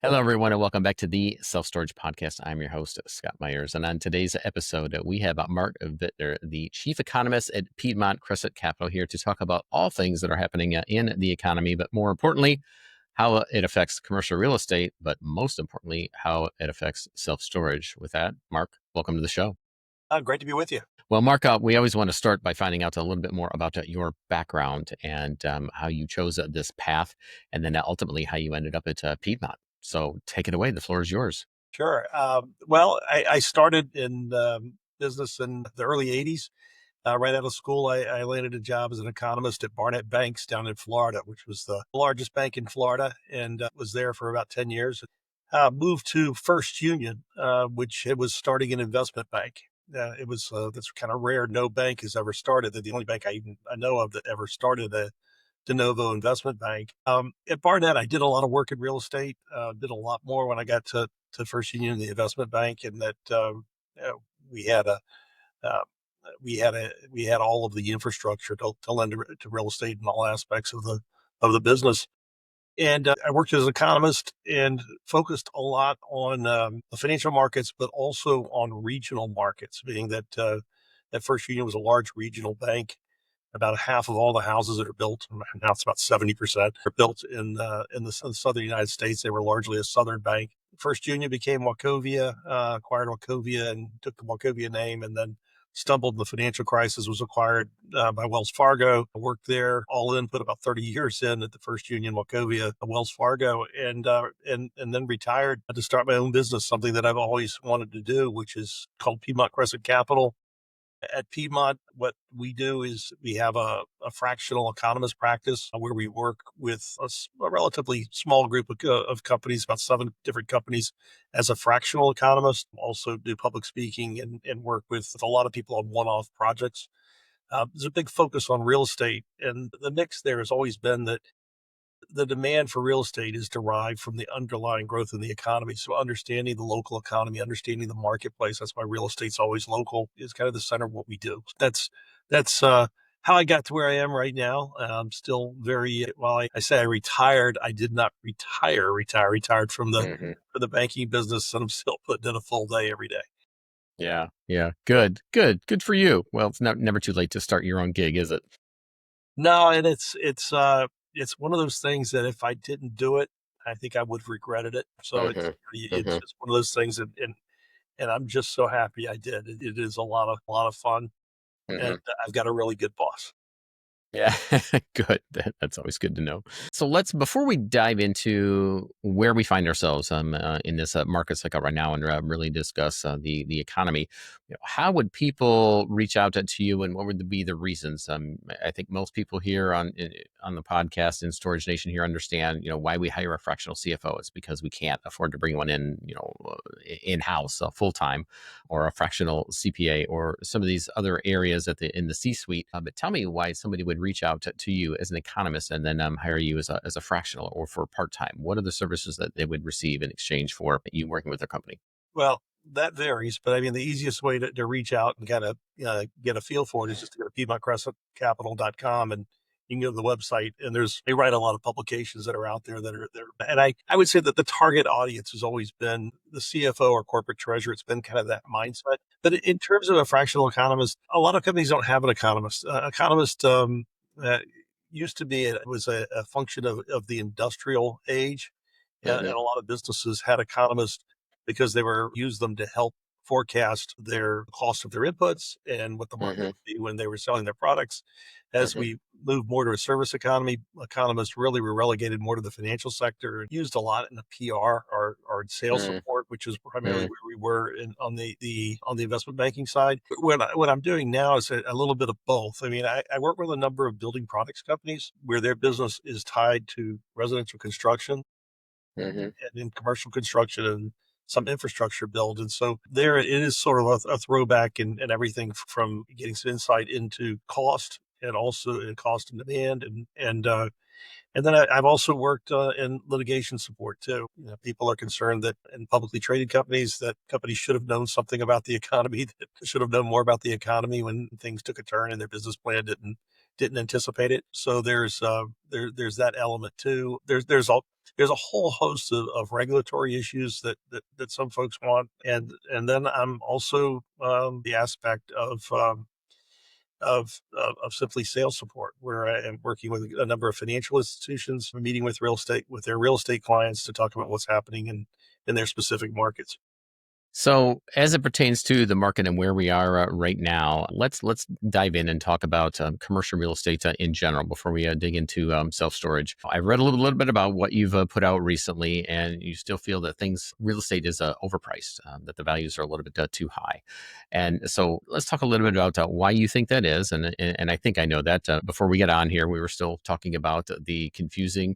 Hello, everyone, and welcome back to the Self Storage Podcast. I'm your host, Scott Meyers. And on today's episode, we have Mark Vitner, the chief economist at Piedmont Crescent Capital, here to talk about all things that are happening in the economy, but more importantly, how it affects commercial real estate, but most importantly, how it affects self storage. With that, Mark, welcome to the show. Great to be with you. Well, Mark, we always want to start by finding out a little bit more about your background and how you chose this path, and then ultimately how you ended up at Piedmont. So take it away. The floor is yours. Sure. I started in business in the early 80s. Right out of school, I landed a job as an economist at Barnett Banks down in Florida, which was the largest bank in Florida, and was there for about 10 years. Moved to First Union, which it was starting an investment bank. It was that's kind of rare. No bank has ever started. They're the only bank I know of that ever started a de novo investment bank. At Barnett, I did a lot of work in real estate. Did a lot more when I got to First Union, the investment bank, and that we had a uh, we had all of the infrastructure to lend to real estate in all aspects of the business. And I worked as an economist and focused a lot on the financial markets, but also on regional markets, being that at First Union was a large regional bank. About half of all the houses that are built, now it's about 70%, are built in the southern United States. They were largely a southern bank. First Union became Wachovia, acquired Wachovia and took the Wachovia name, and then stumbled in the financial crisis, was acquired by Wells Fargo. I worked there all in, put about 30 years in at the First Union, Wachovia, Wells Fargo, and then retired to start my own business, something that I've always wanted to do, which is called Piedmont Crescent Capital. At Piedmont, what we do is we have a fractional economist practice where we work with a relatively small group of companies, about 7 different companies, as a fractional economist. Also do public speaking and work with a lot of people on one-off projects. There's a big focus on real estate, and the mix there has always been that the demand for real estate is derived from the underlying growth in the economy. So understanding the local economy, understanding the marketplace, that's why real estate's always local, is kind of the center of what we do. That's how I got to where I am right now. I'm still very, while I say I retired, I did not retired from Hmm. the banking business, and I'm still putting in a full day every day. Yeah. Yeah. Good for you. Well, it's never too late to start your own gig, is it? No, and it's one of those things that if I didn't do it, I think I would have regretted it. So Hmm. it's Hmm. just one of those things, and I'm just so happy I did. It is a lot of fun, and Hmm. I've got a really good boss. Yeah, good. That's always good to know. So before we dive into where we find ourselves in this market cycle right now and really discuss the economy, how would people reach out to you, and what would be the reasons? I think most people here on the podcast in Storage Nation here understand, why we hire a fractional CFO. It's because we can't afford to bring one in, in house full time, or a fractional CPA, or some of these other areas in the C-suite. But tell me why somebody would reach out to you as an economist and then hire you as a fractional or for part-time. What are the services that they would receive in exchange for you working with their company? Well, that varies, but I mean, the easiest way to reach out and kind of get a feel for it is just to go to piedmontcrescentcapital.com, and you can go to the website, and they write a lot of publications that are out there that are there. And I would say that the target audience has always been the CFO or corporate treasurer. It's been kind of that mindset. But in terms of a fractional economist, a lot of companies don't have an economist. Economist uh, used to be, it was a function of the industrial age. And Hmm. a lot of businesses had economists because they were use them to help forecast their cost of their inputs and what the market Hmm. would be when they were selling their products. As Hmm. we moved more to a service economy, economists really were relegated more to the financial sector, and used a lot in the PR or sales support, which is primarily Hmm. where we were on on the investment banking side. What I'm doing now is a little bit of both. I mean, I work with a number of building products companies where their business is tied to residential construction Hmm. and in commercial construction and some infrastructure build. And so there it is sort of a throwback and everything from getting some insight into cost and also in cost and demand. And then I've also worked in litigation support too. People are concerned that in publicly traded companies, that companies should have known something about the economy, that should have known more about the economy when things took a turn and their business plan didn't anticipate it. So there's that element too. There's a whole host of regulatory issues that some folks want, and then I'm also the aspect of simply sales support, where I am working with a number of financial institutions, meeting with their real estate clients to talk about what's happening in their specific markets. So, as it pertains to the market and where we are right now, let's dive in and talk about commercial real estate in general before we dig into self storage. I read a little bit about what you've put out recently, and you still feel that real estate is overpriced, that the values are a little bit too high. And so, let's talk a little bit about why you think that is. And I think I know that before we get on here, we were still talking about the confusing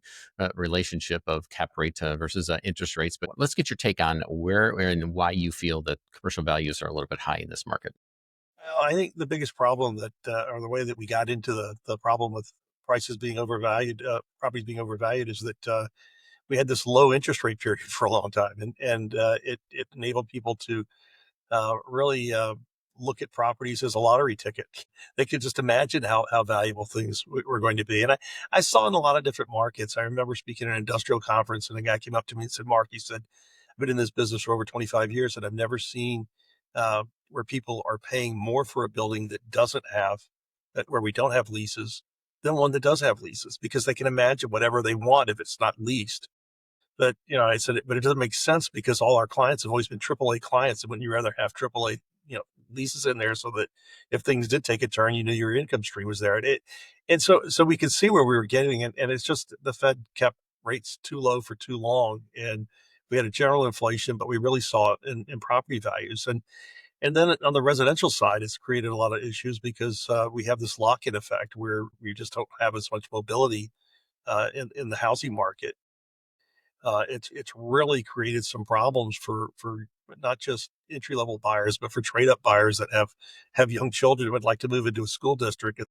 relationship of cap rate versus interest rates. But let's get your take on where and why you feel that commercial values are a little bit high in this market. Well, I think the biggest problem or the way that we got into the problem with prices being overvalued, properties being overvalued, is that we had this low interest rate period for a long time, and it enabled people to really look at properties as a lottery ticket. They could just imagine how valuable things were going to be. And I saw in a lot of different markets. I remember speaking at an industrial conference, and a guy came up to me and said, "Mark," he said, "I've been in this business for over 25 years, and I've never seen where people are paying more for a building where we don't have leases than one that does have leases, because they can imagine whatever they want if it's not leased." But, I said, but it doesn't make sense, because all our clients have always been AAA clients. And wouldn't you rather have AAA, leases in there, so that if things did take a turn, you knew your income stream was there. And so we could see where we were getting, and it's just the Fed kept rates too low for too long. And we had a general inflation, but we really saw it in property values. And then on the residential side, it's created a lot of issues, because we have this lock-in effect where we just don't have as much mobility in the housing market. It's really created some problems for not just entry level buyers, but for trade up buyers that have young children who would like to move into a school district.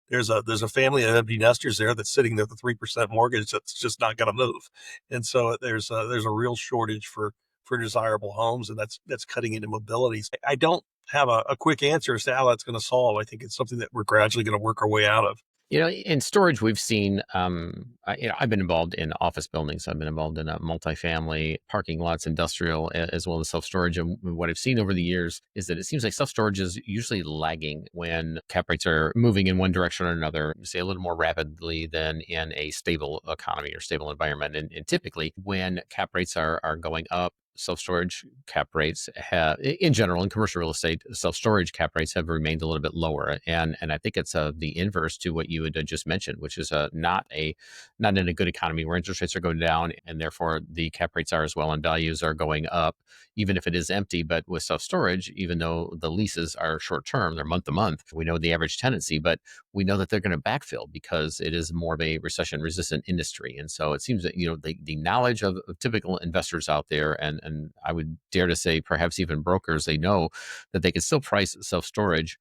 There's a family of empty nesters there that's sitting there with a 3% mortgage that's just not going to move, and so there's a real shortage for desirable homes, and that's cutting into mobility. I don't have a quick answer as to how that's going to solve. I think it's something that we're gradually going to work our way out of. In storage, we've seen, I've been involved in office buildings. I've been involved in multifamily, parking lots, industrial, as well as self storage. And what I've seen over the years is that it seems like self storage is usually lagging when cap rates are moving in one direction or another, say a little more rapidly than in a stable economy or stable environment. And typically, when cap rates are going up, self storage cap rates have, in general, in commercial real estate, self storage cap rates have remained a little bit lower, and I think it's the inverse to what you had just mentioned, which is not in a good economy where interest rates are going down, and therefore the cap rates are as well, and values are going up, even if it is empty. But with self storage, even though the leases are short term, they're month to month, we know the average tenancy, but we know that they're going to backfill because it is more of a recession resistant industry. And so it seems that the knowledge of typical investors out there, and I would dare to say perhaps even brokers, they know that they can still price self storage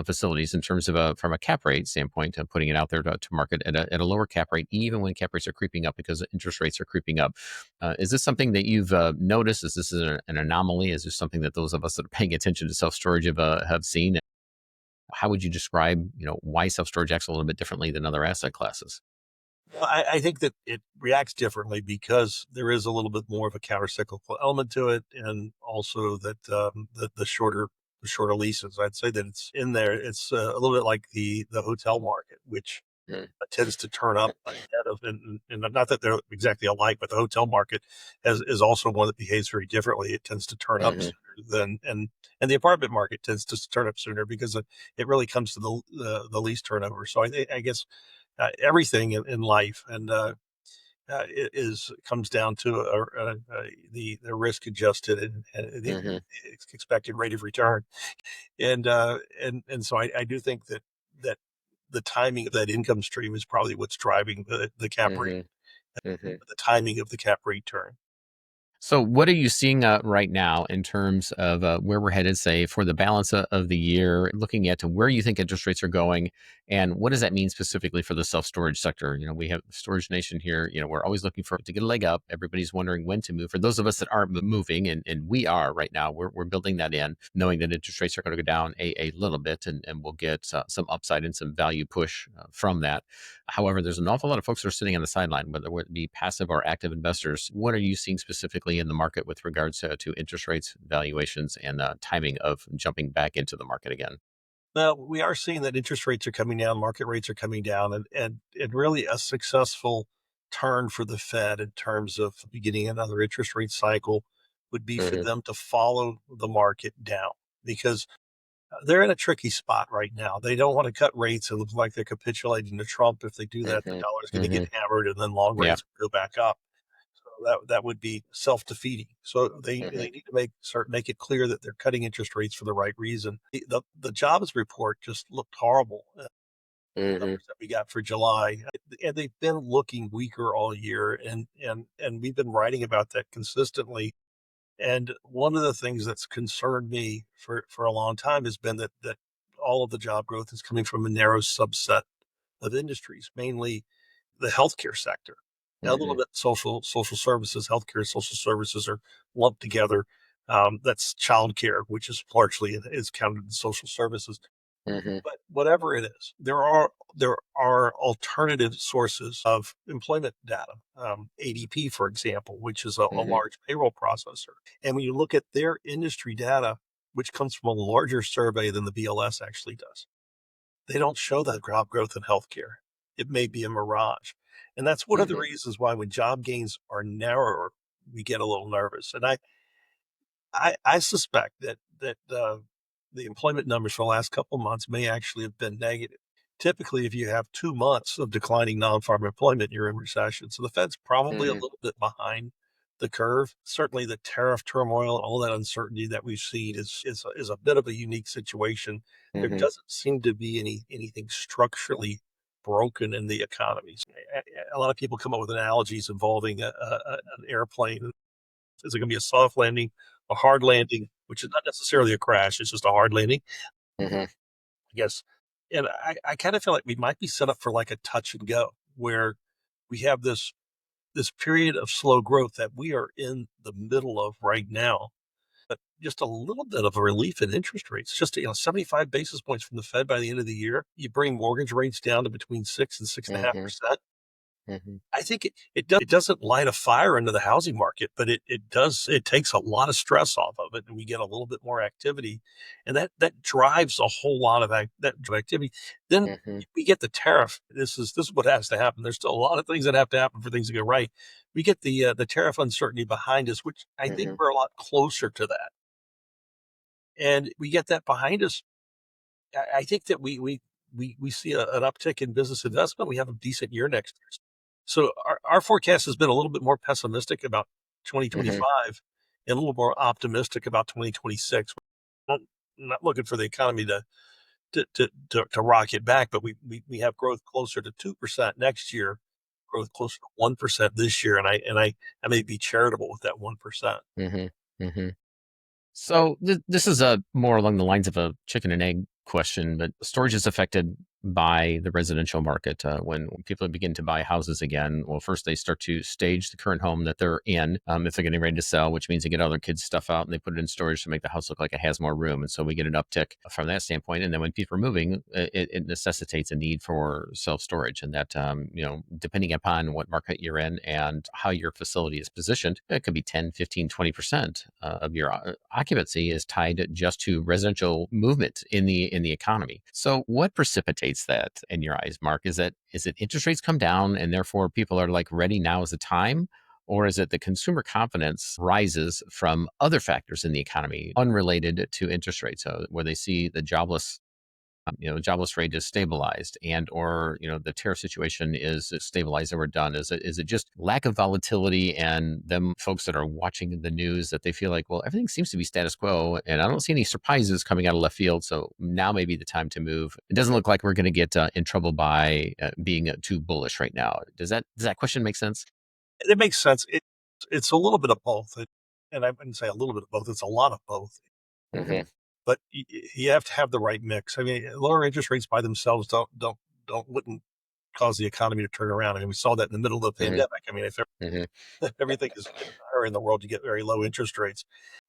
facilities in terms of from a cap rate standpoint, putting it out there to market at a lower cap rate, even when cap rates are creeping up because interest rates are creeping up. Is this something that you've noticed? Is this an anomaly? Is this something that those of us that are paying attention to self storage have seen? How would you describe, why self storage acts a little bit differently than other asset classes? Well, I think that it reacts differently because there is a little bit more of a countercyclical element to it, and also that the shorter leases. I'd say that it's in there. It's a little bit like the hotel market, which tends to turn up ahead of, and not that they're exactly alike, but the hotel market is also one that behaves very differently. It tends to turn up Mm-hmm. sooner and the apartment market tends to turn up sooner, because it really comes to the lease turnover. So I guess everything in life and it is comes down to the risk adjusted and the Mm-hmm. expected rate of return. And so I do think that the timing of that income stream is probably what's driving the cap rate, Mm-hmm. the timing of the cap rate turn. So, what are you seeing right now in terms of where we're headed, say, for the balance of the year, looking at where you think interest rates are going, and what does that mean specifically for the self storage sector? We have Storage Nation here. We're always looking for to get a leg up. Everybody's wondering when to move. For those of us that aren't moving, and we are right now, we're building that in, knowing that interest rates are going to go down a little bit, and we'll get some upside and some value push from that. However, there's an awful lot of folks that are sitting on the sideline, whether it be passive or active investors. What are you seeing specifically in the market with regards to interest rates, valuations, and timing of jumping back into the market again? Well, we are seeing that interest rates are coming down, market rates are coming down, and really a successful turn for the Fed in terms of beginning another interest rate cycle would be for Hmm. them to follow the market down because they're in a tricky spot right now. They don't want to cut rates and look like they're capitulating to Trump. If they do that, the Hmm. dollar is going to Hmm. get hammered and then long Yeah. rates will go back up. So that would be self-defeating. So they Hmm. need to make it clear that they're cutting interest rates for the right reason. The jobs report just looked horrible. The Hmm. numbers that we got for July, and they've been looking weaker all year, and we've been writing about that consistently. And one of the things that's concerned me for a long time has been that all of the job growth is coming from a narrow subset of industries, mainly the healthcare sector. Now, a little Hmm. bit social services, healthcare, social services are lumped together. That's childcare, which is largely is counted in social services. Hmm. But whatever it is, there are alternative sources of employment data. ADP, for example, which is a Hmm. large payroll processor, and when you look at their industry data, which comes from a larger survey than the BLS actually does, they don't show that job growth in healthcare. It may be a mirage. And that's one of the Hmm. reasons why when job gains are narrower, we get a little nervous. And I suspect that the employment numbers for the last couple of months may actually have been negative. Typically, if you have 2 months of declining non-farm employment, you're in recession. So the Fed's probably a Hmm. little bit behind the curve. Certainly, the tariff turmoil and all that uncertainty that we've seen is a bit of a unique situation. There Hmm. doesn't seem to be anything structurally broken in the economies. A lot of people come up with analogies involving an airplane. Is it going to be a soft landing, a hard landing, which is not necessarily a crash? It's just a hard landing, Hmm. I guess. And I kind of feel like we might be set up for like a touch and go, where we have this period of slow growth that we are in the middle of right now. But just a little bit of a relief in interest rates, just 75 basis points from the Fed by the end of the year. You bring mortgage rates down to between 6 and 6.5%. Hmm. Hmm. I think it doesn't light a fire into the housing market, but it takes a lot of stress off of it, and we get a little bit more activity, and that drives a whole lot of activity. Then Hmm. we get the tariff. This is what has to happen. There's still a lot of things that have to happen for things to go right. We get the tariff uncertainty behind us, which I think Hmm. we're a lot closer to that, and we get that behind us. I think that we see an uptick in business investment. We have a decent year next year. So our forecast has been a little bit more pessimistic about Hmm. 2025 and a little more optimistic about 2026. Not, not looking for the economy to rocket back, but we have growth closer to 2% next year, growth closer to 1% this year, and I may be charitable with that 1%. Hmm. Hmm. So this is a more along the lines of a chicken and egg question, but storage is affected by the residential market. When people begin to buy houses again, well, first they start to stage the current home that they're in. If they're getting ready to sell, which means they get all their kids' stuff out and they put it in storage to make the house look like it has more room. And so we get an uptick from that standpoint. And then when people are moving, it necessitates a need for self storage, and that depending upon what market you're in and how your facility is positioned, it could be 10, 15, 20% of your occupancy is tied just to residential movement in the economy. So what precipitates that in your eyes, Mark? Is it interest rates come down and therefore people are like ready, now is the time? Or is it the consumer confidence rises from other factors in the economy unrelated to interest rates, so where they see the jobless rate is stabilized, and or the tariff situation is stabilized and we're done? Is it just lack of volatility and them folks that are watching the news that they feel like, well, everything seems to be status quo and I don't see any surprises coming out of left field, so now may be the time to move? It doesn't look like we're going to get in trouble by being too bullish right now. Does that question make sense? It makes sense. It's a little bit of both, and I wouldn't say a little bit of both, it's a lot of both, Mhm. but you have to have the right mix. I mean, lower interest rates by themselves wouldn't cause the economy to turn around. I mean, we saw that in the middle of the Mhm. pandemic. I mean, if Mhm. everything is getting higher in the world, you get very low interest rates.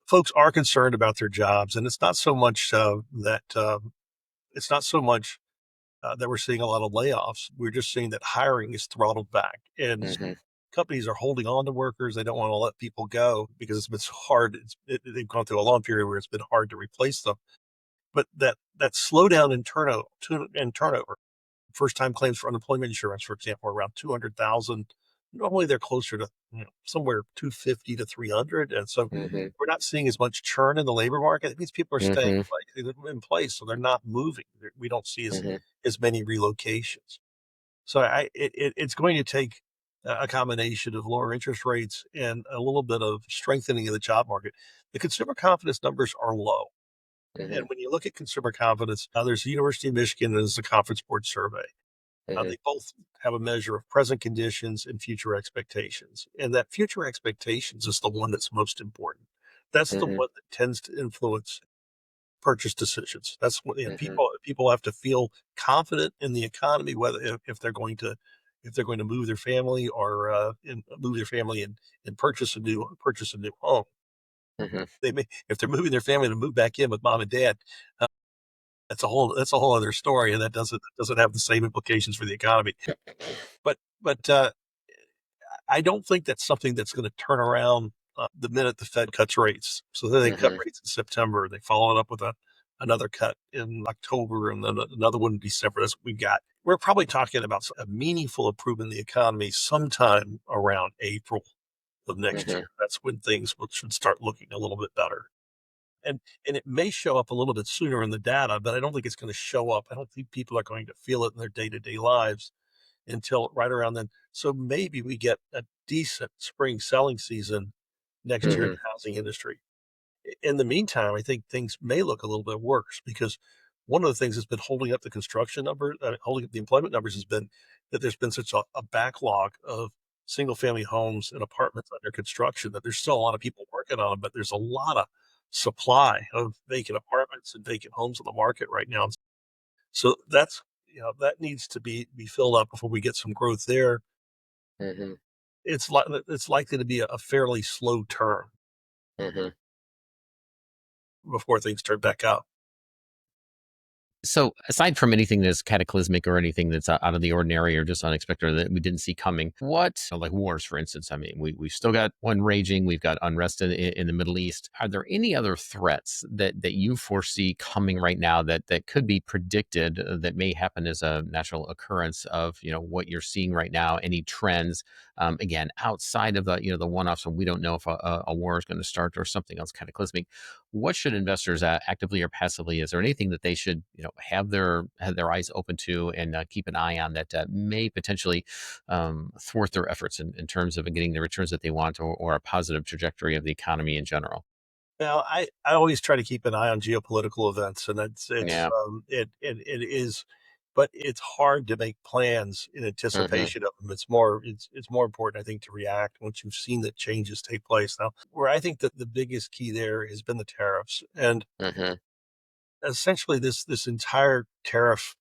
Folks are concerned about their jobs, and it's not so much it's not so much that we're seeing a lot of layoffs. We're just seeing that hiring is throttled back, and Mhm. companies are holding on to workers. They don't want to let people go because it's been so hard. They've gone through a long period where it's been hard to replace them. But that slowdown in turnover, first time claims for unemployment insurance, for example, are around 200,000. Normally they're closer to somewhere 250 to 300, and so Mhm. we're not seeing as much churn in the labor market. It means people are staying Mhm. in place, so they're not moving. We don't see Mhm. as many relocations. So it's going to take a combination of lower interest rates and a little bit of strengthening of the job market. The consumer confidence numbers are low. And Mhm. when you look at consumer confidence, there's the University of Michigan and there's the Conference Board survey. Mhm. They both have a measure of present conditions and future expectations. And that future expectations is the one that's most important. That's the Mhm. one that tends to influence purchase decisions. That's what Mhm. people have to feel confident in the economy, whether if they're going to move their family or move their family and purchase a new home. Mhm. They may if they're moving their family to move back in with mom and dad. That's a whole other story, and that doesn't have the same implications for the economy. But I don't think that's something that's going to turn around the minute the Fed cuts rates. So then they cut Mhm. rates in September. They follow it up with another cut in October and then another one in December. That's what we've got. We're probably talking about a meaningful improvement in the economy sometime around April of next year. Mhm. That's when should start looking a little bit better. And it may show up a little bit sooner in the data, but I don't think it's going to show up. I don't think people are going to feel it in their day-to-day lives until right around then. So maybe we get a decent spring selling season next year in Mhm. the housing industry. In the meantime, I think things may look a little bit worse because one of the things that's been holding up the construction number, holding up the employment numbers, has been that there's been such a backlog of single family homes and apartments under construction that there's still a lot of people working on them, but there's a lot of supply of vacant apartments and vacant homes on the market right now. So that needs to be filled up before we get some growth there. Mhm. It's likely to be a fairly slow turn Mhm. before things turn back up. So, aside from anything that's cataclysmic or anything that's out of the ordinary or just unexpected or that we didn't see coming, like wars, for instance? I mean, we've still got one raging. We've got unrest in the Middle East. Are there any other threats that you foresee coming right now that could be predicted that may happen as a natural occurrence of what you're seeing right now? Any trends? Again, outside of the one-offs, and we don't know if a war is going to start or something else cataclysmic. What should investors actively or passively? Is there anything that they should have their eyes open to and keep an eye on that may potentially thwart their efforts in terms of getting the returns that they want or a positive trajectory of the economy in general? Now, I always try to keep an eye on geopolitical events, and Yeah. it is, but it's hard to make plans in Hmm. anticipation of them. It's more important, I think, to react once you've seen that changes take place. Now, where I think that the biggest key there has been the tariffs, and Hmm. essentially this entire tariff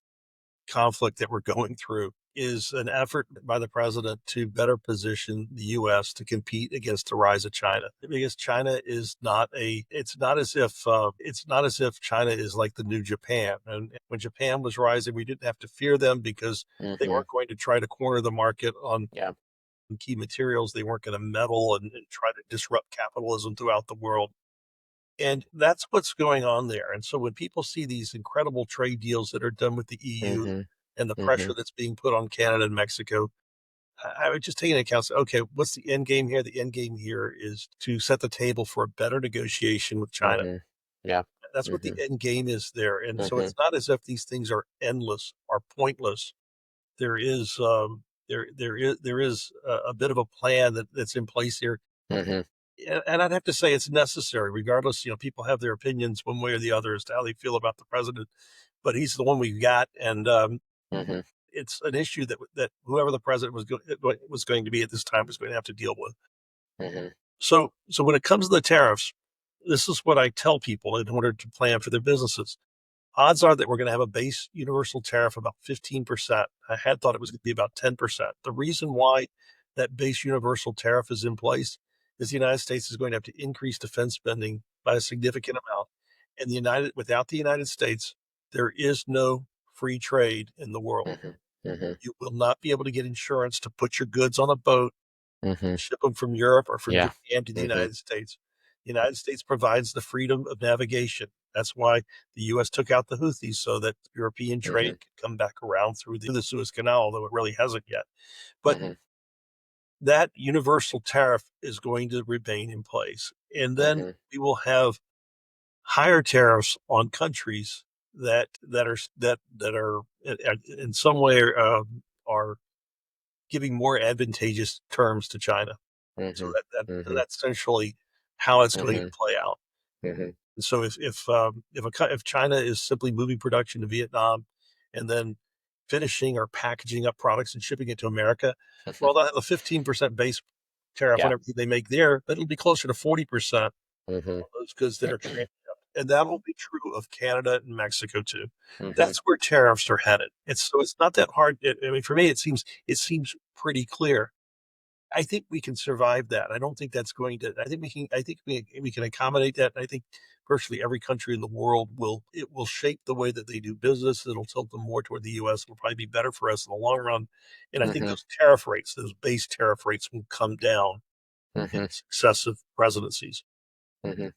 conflict that we're going through is an effort by the president to better position the US to compete against the rise of China. Because China is not a it's not as if China is like the new Japan. And when Japan was rising, we didn't have to fear them because they Hmm. weren't going to try to corner the market on Yeah. key materials. They weren't going to meddle and try to disrupt capitalism throughout the world. And that's what's going on there. And so when people see these incredible trade deals that are done with the EU Hmm. and the Hmm. pressure that's being put on Canada and Mexico, I would just take into account, say, okay, what's the end game here? The end game here is to set the table for a better negotiation with China. Hmm. Yeah. That's what the Hmm. end game is there. And so Hmm. it's not as if these things are endless or pointless. There is there is a bit of a plan that's in place here. Hmm. And I'd have to say it's necessary, regardless. People have their opinions one way or the other as to how they feel about the president, but he's the one we've got, and Hmm. it's an issue that whoever the president was going to be at this time was going to have to deal with. Mhm. So when it comes to the tariffs, this is what I tell people in order to plan for their businesses. Odds are that we're going to have a base universal tariff of about 15%. I had thought it was going to be about 10%. The reason why that base universal tariff is in place is the United States is going to have to increase defense spending by a significant amount. And without the United States, there is no free trade in the world. Mhm. Mhm. You will not be able to get insurance to put your goods on a boat Mhm. and ship them from Europe or from Yeah. Japan to the Mhm. United States. The United States provides the freedom of navigation. That's why the U.S. took out the Houthis so that European trade Mhm. could come back around through the Suez Canal, although it really hasn't yet. But Mhm. that universal tariff is going to remain in place. And then Mhm. we will have higher tariffs on countries that are in some way are giving more advantageous terms to China. So Mhm. Mhm. that's essentially how it's going to Mhm. play out. Mhm. And so if China is simply moving production to Vietnam and then finishing or packaging up products and shipping it to America, Mhm. well, they'll have a 15% base tariff on Yeah. everything they make there, but it'll be closer to 40% Mhm. on those goods that are transshipped. And that will be true of Canada and Mexico too. Mhm. That's where tariffs are headed. It's not that hard. I mean, for me, it seems pretty clear. I think we can survive that. I don't think that's going to. I think we can accommodate that. I think virtually every country in the world will shape the way that they do business. It'll tilt them more toward the U.S. It'll probably be better for us in the long run. And I think Mhm. those tariff rates, those base tariff rates, will come down in Mhm. successive presidencies. Mhm.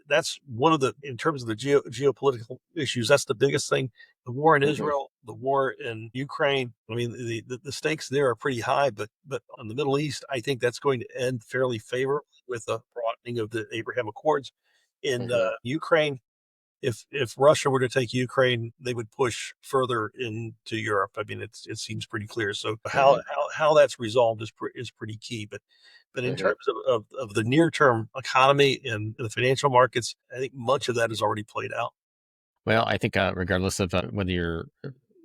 That's one of the in terms of the geopolitical issues. That's the biggest thing. The war in Mhm. Israel, the war in Ukraine. I mean, the stakes there are pretty high, but on the Middle East, I think that's going to end fairly favorably with the broadening of the Abraham Accords. In Mhm. Ukraine, if Russia were to take Ukraine, they would push further into Europe. I mean, it seems pretty clear. So Mhm. how that's resolved is pretty key. But in Mhm. terms of the near term economy and the financial markets, I think much of that has already played out. Well, I think regardless of whether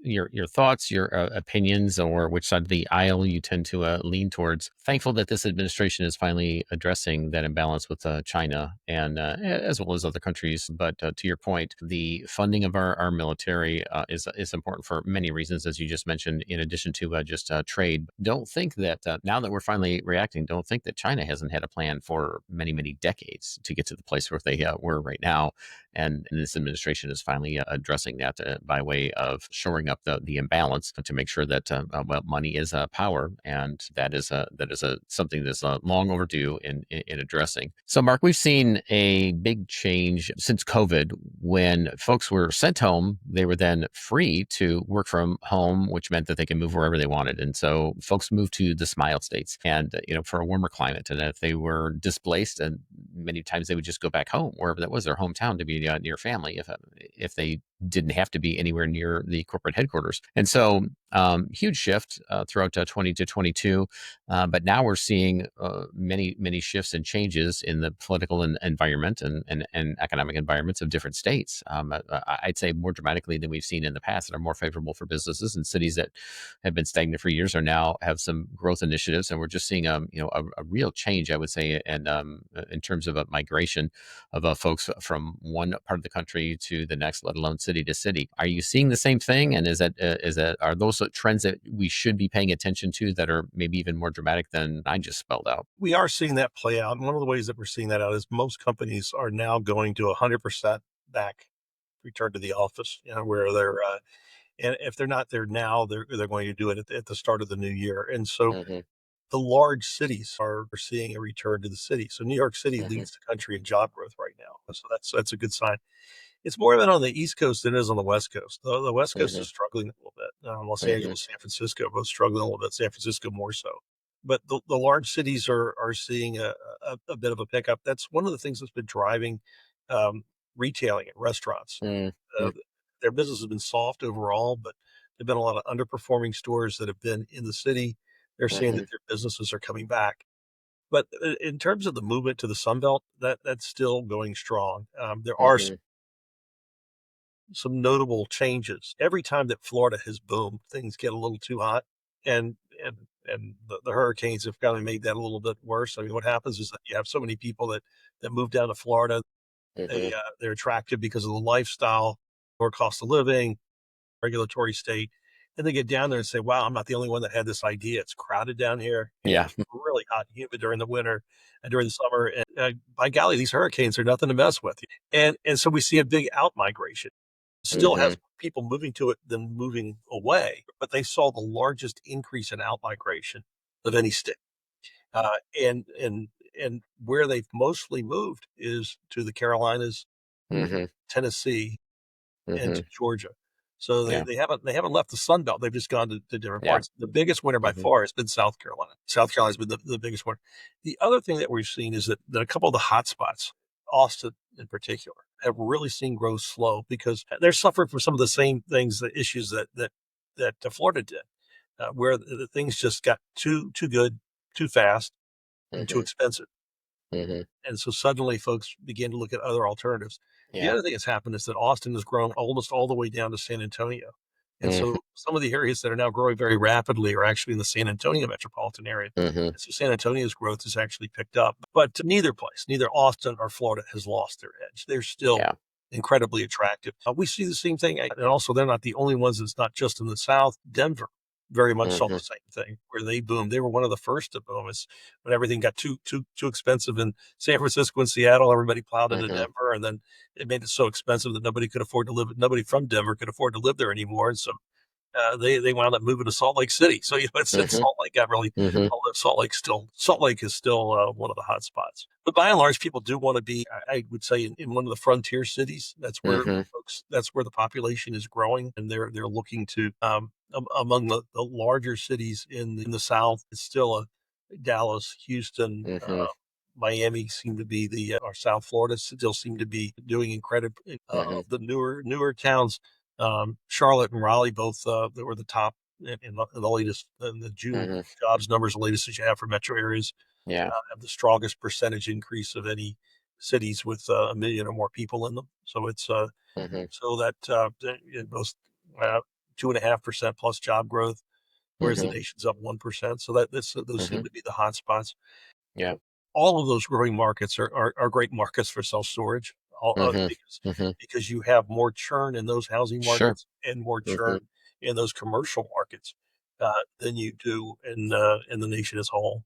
your thoughts, your opinions, or which side of the aisle you tend to lean towards, thankful that this administration is finally addressing that imbalance with China and as well as other countries. But to your point, the funding of our military is important for many reasons, as you just mentioned. In addition to just trade, don't think that now that we're finally reacting, don't think that China hasn't had a plan for many decades to get to the place where they were right now, and this administration is finally addressing that by way of shoring up the imbalance to make sure that well, money is power, and that is something that's long overdue in addressing. So, Mark, we've seen a big change since COVID. When folks were sent home, they were then free to work from home, which meant that they could move wherever they wanted. And so, folks moved to the Smile States, and for a warmer climate. And if they were displaced, and many times they would just go back home, wherever that was their hometown, to be near family, if they didn't have to be anywhere near the corporate headquarters. And so, huge shift throughout 20 to 22. But now we're seeing many shifts and changes in the political environment and economic environments of different states. I'd say more dramatically than we've seen in the past, that are more favorable for businesses, and cities that have been stagnant for years are now have some growth initiatives. And we're just seeing a real change, I would say, and in terms of a migration of folks from one part of the country to the next, let alone city to city. Are you seeing the same thing? And is that are those trends that we should be paying attention to, that are maybe even more dramatic than I just spelled out? We are seeing that play out. And one of the ways that we're seeing that out is most companies are now going to 100% back return to the office, where and if they're not there now, they're going to do it at the start of the new year. And so Hmm. the large cities are seeing a return to the city. So New York City Hmm. leads the country in job growth right now. So that's a good sign. It's more of it on the East Coast than it is on the West Coast. The West Coast is Hmm. struggling a little bit. Los Hmm. Angeles, San Francisco, both struggling a little bit. San Francisco more so. But the large cities are seeing a bit of a pickup. That's one of the things that's been driving um, retailing at restaurants. Hmm. Uh, their business has been soft overall, but there've been a lot of underperforming stores that have been in the city. They're saying that Hmm. their businesses are coming back. But in terms of the movement to the Sun Belt, that's still going strong. There are Hmm. some notable changes. Every time that Florida has boomed, things get a little too hot, and and the hurricanes have kind of made that a little bit worse. I mean, what happens is that you have so many people that move down to Florida. Hmm. They're attracted because of the lifestyle, lower cost of living, regulatory state. And they get down there and say, wow, I'm not the only one that had this idea. It's crowded down here and Yeah. it's really hot and humid during the winter and during the summer. And by golly, these hurricanes are nothing to mess with. And so we see a big out migration. Still has Hmm. people moving to it than moving away, but they saw the largest increase in out migration of any state. Uh, and and and where they've mostly moved is to the Carolinas, Hmm. Tennessee, and to Hmm. Georgia. So Yeah. they haven't left the Sun Belt. They've just gone to different Yeah. parts. The biggest winner by Hmm. far has been South Carolina. South Carolina's been the biggest winner. The other thing that we've seen is that a couple of the hot spots, Austin in particular, have really seen growth slow because they're suffering from some of the same things, the issues that Florida did, where the things just got too good, too fast, and too Hmm. expensive. Hmm. And so suddenly folks began to look at other alternatives. The Yeah. other thing that's happened is that Austin has grown almost all the way down to San Antonio. And Hmm. so some of the areas that are now growing very rapidly are actually in the San Antonio metropolitan area. Hmm. And so San Antonio's growth has actually picked up. But neither place, neither Austin or Florida, has lost their edge. They're still Yeah. incredibly attractive. We see the same thing. And also, they're not the only ones. It's not just in the South. Denver very much saw the Hmm. same thing where they boomed. They were one of the first to boom. It's when everything got too expensive in San Francisco and Seattle, everybody plowed into Hmm. Denver, and then it made it so expensive that nobody could afford to live. Nobody from Denver could afford to live there anymore, and so they wound up moving to Salt Lake City. So it's Hmm. Salt Lake got really. Hmm. Although Salt Lake is still one of the hot spots. But by and large, people do want to be. I would say in one of the frontier cities. That's where Hmm. folks. That's where the population is growing, and they're looking to among the larger cities in the South. It's still a Dallas, Houston, Hmm. Miami seem to be or South Florida still seem to be doing incredible. Hmm. The newer towns, Charlotte and Raleigh, both that were the top in the latest in the June Hmm. jobs numbers, the latest that you have for metro areas, Yeah. have the strongest percentage increase of any cities with a million or more people in them. So it's Hmm. so that those uh, 2.5% plus job growth, whereas the Hmm. nation's up 1%. So those seem Hmm. to be the hot spots. Yeah. All of those growing markets are great markets for self storage, Hmm. because Hmm. you have more churn in those housing Sure. markets and more Hmm. churn in those commercial markets than you do in the nation as a whole.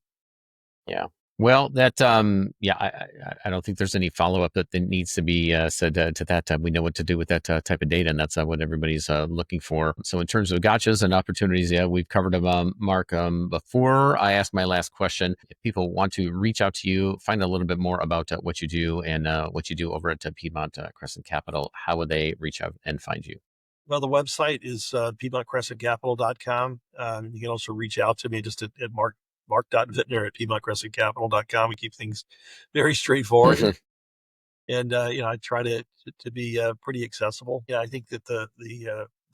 Yeah. Well, yeah, I don't think there's any follow up that needs to be said to that. We know what to do with that type of data, and that's what everybody's looking for. So, in terms of gotchas and opportunities, yeah, we've covered them, Mark. Before I ask my last question, if people want to reach out to you, find a little bit more about what you do and what you do over at Piedmont Crescent Capital, how would they reach out and find you? Well, the website is PiedmontCrescentCapital.com. You can also reach out to me just at mark.vitner at PiedmontCrescentCapital.com. We keep things very straightforward. Hmm. And I try to be pretty accessible. Yeah, I think that the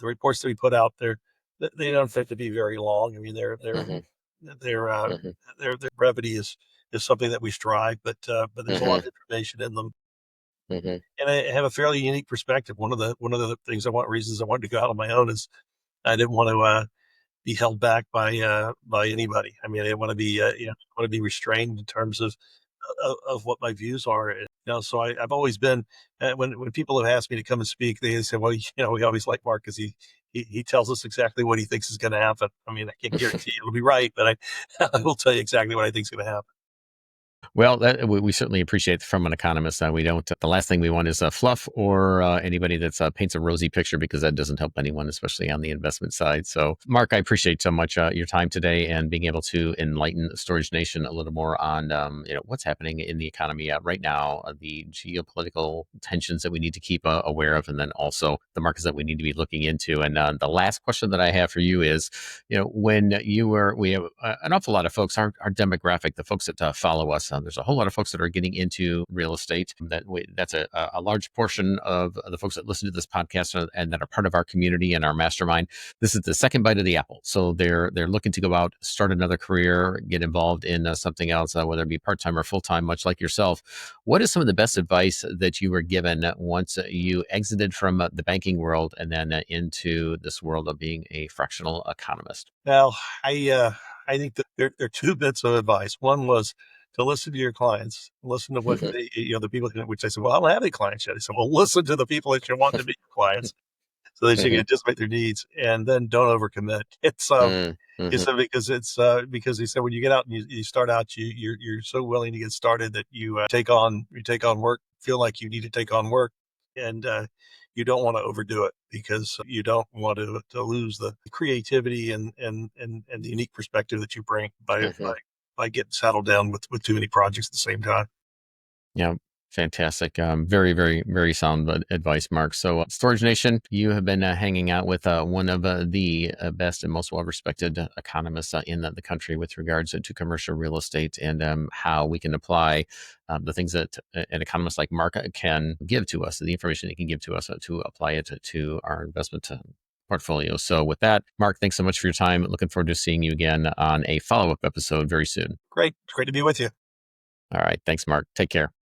reports that we put out there, they don't have to be very long. I mean, Hmm. they're Hmm. their brevity is something that we strive, but there's a lot Hmm. of information in them, Hmm. and I have a fairly unique perspective. One of the things reasons I wanted to go out on my own is I didn't want to be held back by anybody. I mean, I want to be I want to be restrained in terms of what my views are. So I've always been when people have asked me to come and speak, they say, "Well, we always like Mark because he tells us exactly what he thinks is going to happen." I mean, I can't guarantee it'll be right, but I will tell you exactly what I think is going to happen. Well, we certainly appreciate from an economist. We don't. The last thing we want is fluff or anybody that paints a rosy picture because that doesn't help anyone, especially on the investment side. So, Mark, I appreciate so much your time today and being able to enlighten Storage Nation a little more on what's happening in the economy right now, the geopolitical tensions that we need to keep aware of, and then also the markets that we need to be looking into. And the last question that I have for you is, when we have an awful lot of folks, our demographic, the folks that follow us. There's a whole lot of folks that are getting into real estate. That's a large portion of the folks that listen to this podcast and that are part of our community and our mastermind. This is the second bite of the apple. So they're looking to go out, start another career, get involved in something else, whether it be part time or full time, much like yourself. What is some of the best advice that you were given once you exited from the banking world and then into this world of being a fractional economist? Well, I I think that there are two bits of advice. One was to listen to your clients, listen to what they, the people, which they said, well, I don't have any clients yet. They said, well, listen to the people that you want to be your clients so that you can Mhm, anticipate their needs, and then don't overcommit. mm, It's mhm, because they said when you get out and you start out, you're so willing to get started that you take on work, feel like you need to take on work, and you don't want to overdo it because you don't want to lose the creativity and the unique perspective that you bring mhm. by getting saddled down with too many projects at the same time. Yeah, fantastic. Very, very, very sound advice, Mark. So, Storage Nation, you have been hanging out with one of the best and most well-respected economists in the country with regards to commercial real estate and how we can apply the things that an economist like Mark can give to us, the information he can give to us to apply it to our investment portfolio. So, with that, Mark, thanks so much for your time. Looking forward to seeing you again on a follow-up episode very soon. Great. It's great to be with you. All right. Thanks, Mark. Take care.